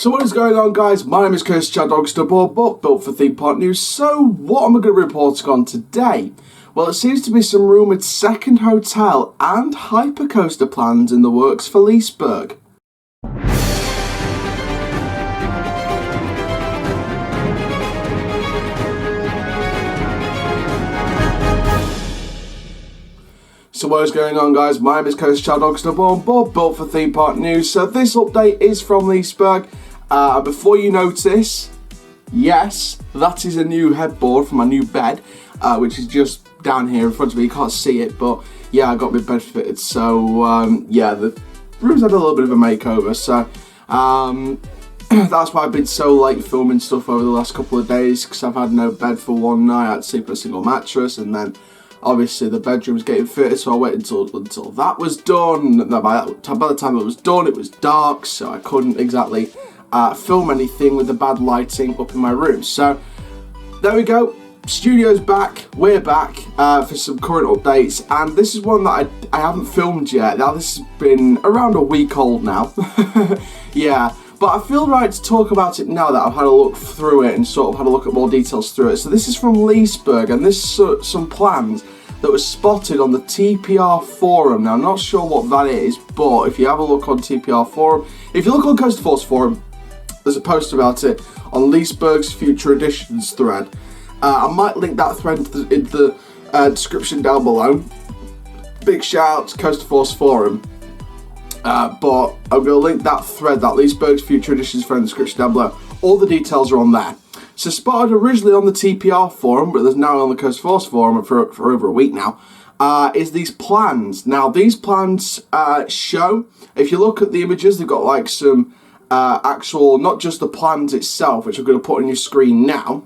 So what is going on, guys? My name is Chris Chad Dogster, but built for Theme Park News. So what am I going to be reporting on today? Well, it seems to be some rumoured second hotel and hypercoaster plans in the works for Liseberg. So what is going on, guys? My name is Coach Chad Dogster, but built for Theme Park News. So this update is from Liseberg. Before you notice, yes, that is a new headboard for my new bed, which is just down here in front of me. You can't see it, but yeah, I got my bed fitted. So yeah, the room's had a little bit of a makeover. So that's why I've been so late filming stuff over the last couple of days, because I've had no bed for one night. I had to sleep on a single mattress, and then obviously the bedroom's getting fitted, so I waited until that was done. By the time it was done, it was dark, so I couldn't exactly film anything with the bad lighting up in my room. So there we go. Studio's back. We're back for some current updates, and this is one that I haven't filmed yet. Now this has been around a week old now. Yeah, but I feel right to talk about it now that I've had a look through it and sort of had a look at more details through it. So this is from Liseberg, and this is some plans that was spotted on the TPR forum. Now I'm not sure what that is, but if you have a look on TPR forum, if you look on Coaster Force forum, there's a post about it on Liseberg's Future Editions thread. I might link that thread in the description down below. Big shout out to Coaster Force forum. But I'm going to link that thread, that Liseberg's Future Editions thread in the description down below. All the details are on there. So spotted originally on the TPR forum, but there's now on the Coaster Force forum for over a week now, is these plans. Now these plans show, if you look at the images, they've got like some actual, not just the plans itself, which I'm going to put on your screen now.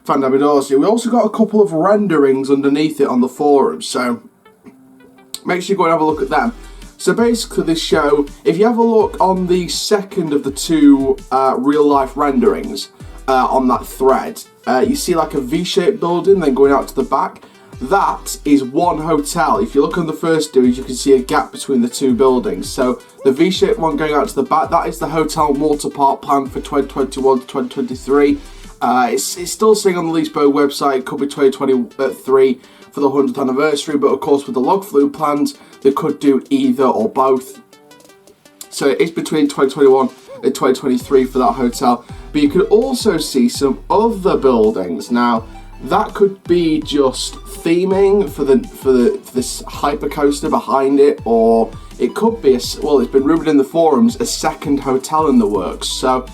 Fantabulous. We also got a couple of renderings underneath it on the forum, so make sure you go and have a look at them. So basically this show, if you have a look on the second of the two real life renderings on that thread, you see like a V-shaped building then going out to the back. That is one hotel. If you look on the first image, you can see a gap between the two buildings. So the V-shaped one going out to the back, that is the hotel and water park plan for 2021 to 2023. It's still saying on the Liseberg website it could be 2023 for the 100th anniversary, but of course with the log flume plans, they could do either or both. So it is between 2021 and 2023 for that hotel. But you could also see some other buildings. Now, that could be just theming for this hypercoaster behind it, or it could be well, it's been rumoured in the forums, a second hotel in the works. So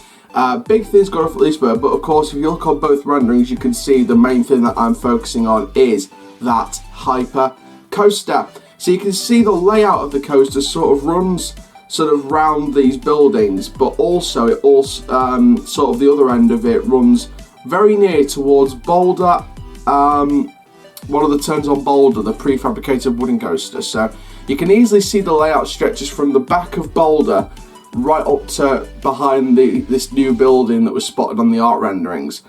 big things going off at Liseberg, but of course if you look on both renderings, you can see the main thing that I'm focusing on is that hyper coaster. So you can see the layout of the coaster sort of runs sort of round these buildings, but also it also sort of the other end of it runs very near towards Boulder, one of the turns on Boulder, the prefabricated wooden coaster. So you can easily see the layout stretches from the back of Boulder right up to behind this new building that was spotted on the art renderings.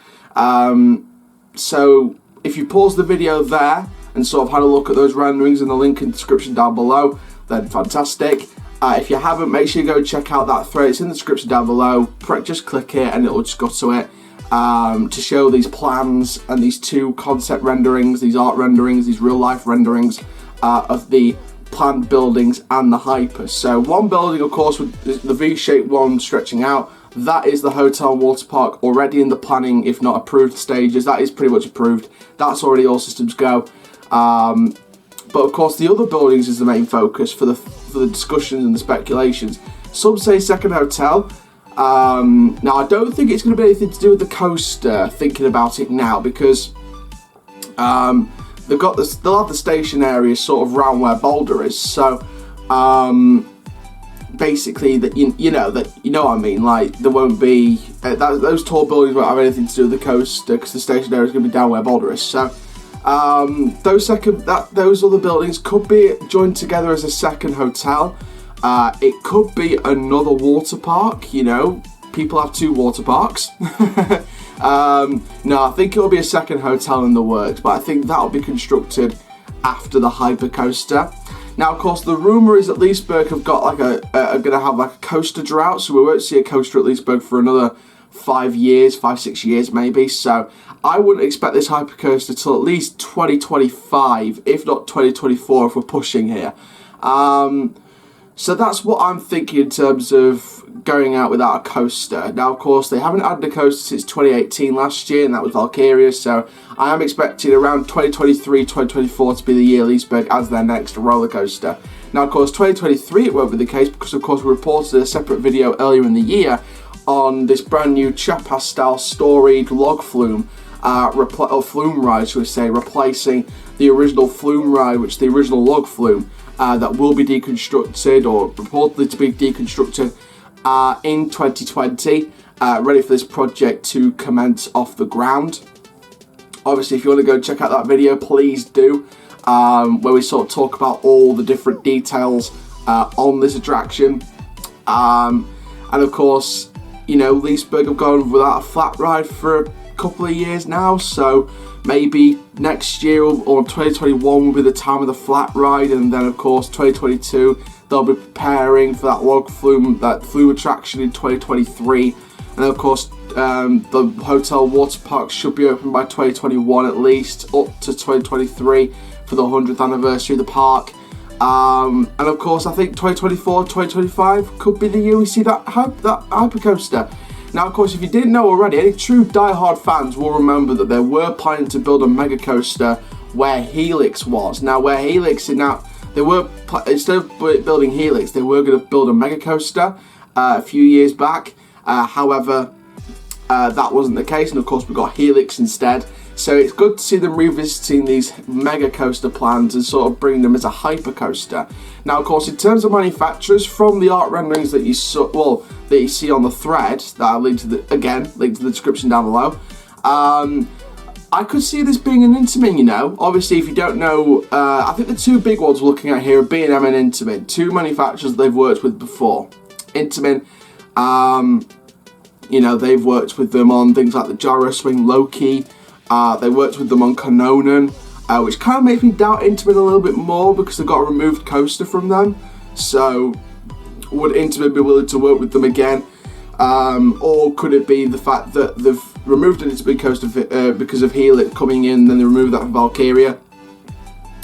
So if you pause the video there and sort of had a look at those renderings in the link in the description down below, then fantastic. If you haven't, make sure you go check out that thread. It's in the description down below. Just click it and it'll just go to it to show these plans and these two concept renderings, these art renderings, these real life renderings of the planned buildings and the hyper. So one building, of course, with the V-shaped one stretching out, that is the hotel and water park, already in the planning, if not approved stages. That is pretty much approved. That's already all systems go. But of course the other buildings is the main focus for the discussions and the speculations. Some say second hotel. Now I don't think it's going to be anything to do with the coaster, thinking about it now, because they'll have the station area sort of round where Boulder is. So basically that you know what I mean, like there won't be those tall buildings won't have anything to do with the coaster, because the station area is going to be down where Boulder is. So those other buildings could be joined together as a second hotel. It could be another water park. You know, people have two water parks. No, I think it'll be a second hotel in the works, but I think that'll be constructed after the hypercoaster. Now, of course, the rumour is that Liseberg have got like are going to have like a coaster drought, so we won't see a coaster at Liseberg for another 5 years, 5-6 years maybe. So I wouldn't expect this hypercoaster till at least 2025, if not 2024, if we're pushing here. So that's what I'm thinking in terms of going out without a coaster. Now, of course, they haven't added a coaster since 2018 last year, and that was Valkyria, so I am expecting around 2023, 2024 to be the year Liseberg adds their next roller coaster. Now, of course, 2023 it won't be the case because, of course, we reported a separate video earlier in the year on this brand new Chapas-style storied log flume, or flume ride, should we say, replacing the original flume ride, which is the original log flume, that will be deconstructed, or reportedly to be deconstructed, in 2020, ready for this project to commence off the ground. Obviously, if you want to go check out that video, please do, where we sort of talk about all the different details on this attraction. And of course, you know, Liseberg have gone without a flat ride for a couple of years now, so maybe next year or 2021 will be the time of the flat ride, and then of course 2022 they'll be preparing for that log flume, that flume attraction in 2023, and of course the hotel water park should be open by 2021 at least, up to 2023 for the 100th anniversary of the park. And of course, I think 2024, 2025 could be the year we see that hypercoaster. Now, of course, if you didn't know already, any true die-hard fans will remember that they were planning to build a mega coaster where Helix was. Now, where Helix is now, they were, instead of building Helix, they were going to build a mega coaster a few years back. However, that wasn't the case, and of course, we got Helix instead. So it's good to see them revisiting these mega coaster plans and sort of bringing them as a hyper coaster. Now, of course, in terms of manufacturers, from the art renderings that you saw, that you see on the thread that I'll link to link to the description down below, I could see this being an Intamin. You know, obviously, if you don't know, I think the two big ones we're looking at here are B&M and Intamin, two manufacturers they've worked with before. Intamin, you know, they've worked with them on things like the Gyro Swing Loki. They worked with them on Kanonen, which kind of makes me doubt Intamin a little bit more because they've got a removed coaster from them. So, would Intamin be willing to work with them again? Or could it be the fact that they've removed an Intamin coaster because of Helix coming in, then they removed that from Valkyria?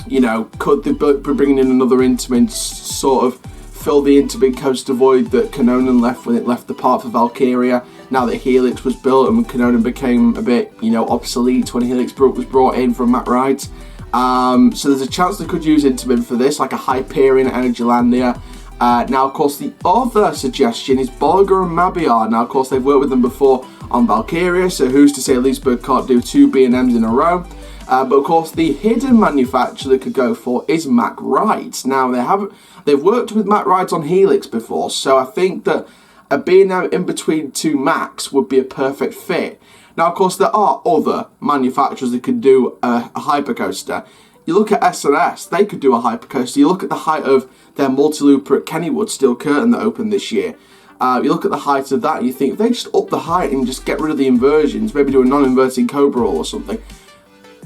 You know, could they be bringing in another Intamin to sort of fill the Intamin coaster void that Kanonen left when it left the park for Valkyria? Now that Helix was built and Kanonen became a bit, you know, obsolete when Helix was brought in from Matt Rides. So there's a chance they could use Intamin for this, like a Hyperion at Energylandia. Now, of course, the other suggestion is Bolger and Mabiar. Now, of course, they've worked with them before on Valkyria, so who's to say Liseberg can't do two B&Ms in a row? But of course, the hidden manufacturer they could go for is Mack Rides. Now, they've worked with Mack Rides on Helix before, so I think that a B&M in between two Macks would be a perfect fit. Now, of course, there are other manufacturers that could do a hypercoaster. You look at S&S, they could do a hypercoaster. You look at the height of their multi-looper at Kennywood Steel Curtain that opened this year. You look at the height of that and you think, if they just up the height and just get rid of the inversions, maybe do a non-inverting Cobra roll or something,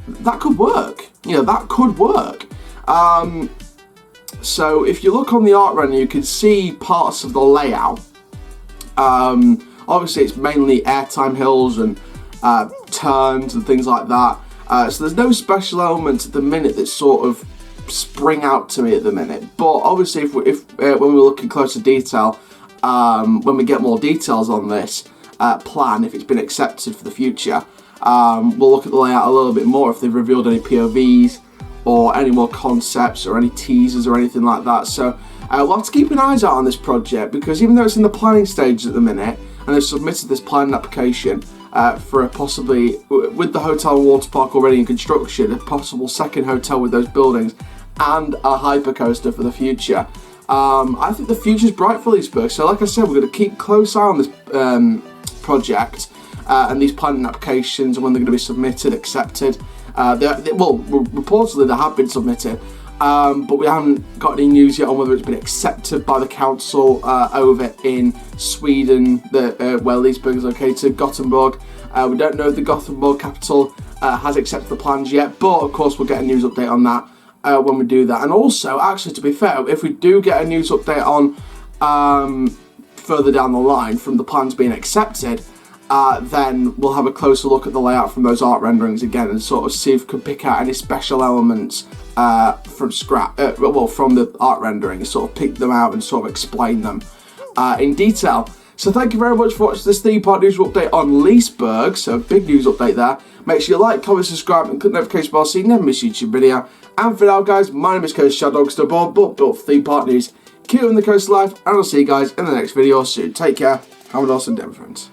that could work. You know, that could work. So if you look on the art render, you can see parts of the layout. Obviously, it's mainly airtime hills and turns and things like that. So there's no special elements at the minute that sort of spring out to me at the minute. But obviously, when we're looking closer detail, when we get more details on this plan, if it's been accepted for the future, we'll look at the layout a little bit more if they've revealed any POVs or any more concepts or any teasers or anything like that. So we'll have to keep an eye out on this project, because even though it's in the planning stage at the minute and they've submitted this planning application for a possibly, with the hotel and water park already in construction, a possible second hotel with those buildings and a hypercoaster for the future. I think the future's bright for Liseberg. So like I said, we're going to keep close eye on this project and these planning applications and when they're going to be submitted, accepted. Reportedly they have been submitted, but we haven't got any news yet on whether it's been accepted by the council over in Sweden, where Liseberg is located, Gothenburg. We don't know if the Gothenburg capital has accepted the plans yet, but of course we'll get a news update on that when we do that. And also, actually, to be fair, if we do get a news update on further down the line from the plans being accepted, then we'll have a closer look at the layout from those art renderings again and sort of see if we can pick out any special elements from from the art rendering, sort of pick them out and sort of explain them in detail. So thank you very much for watching this Theme Park News update on Liseberg. So big news update there. Make sure you like, comment, subscribe and click the notification bell so you never miss a YouTube video. And for now guys, my name is Coach Shadowdog, still bored but built for Theme Park News. Keep on the coast life, and I'll see you guys in the next video soon. Take care, have an awesome day, friends.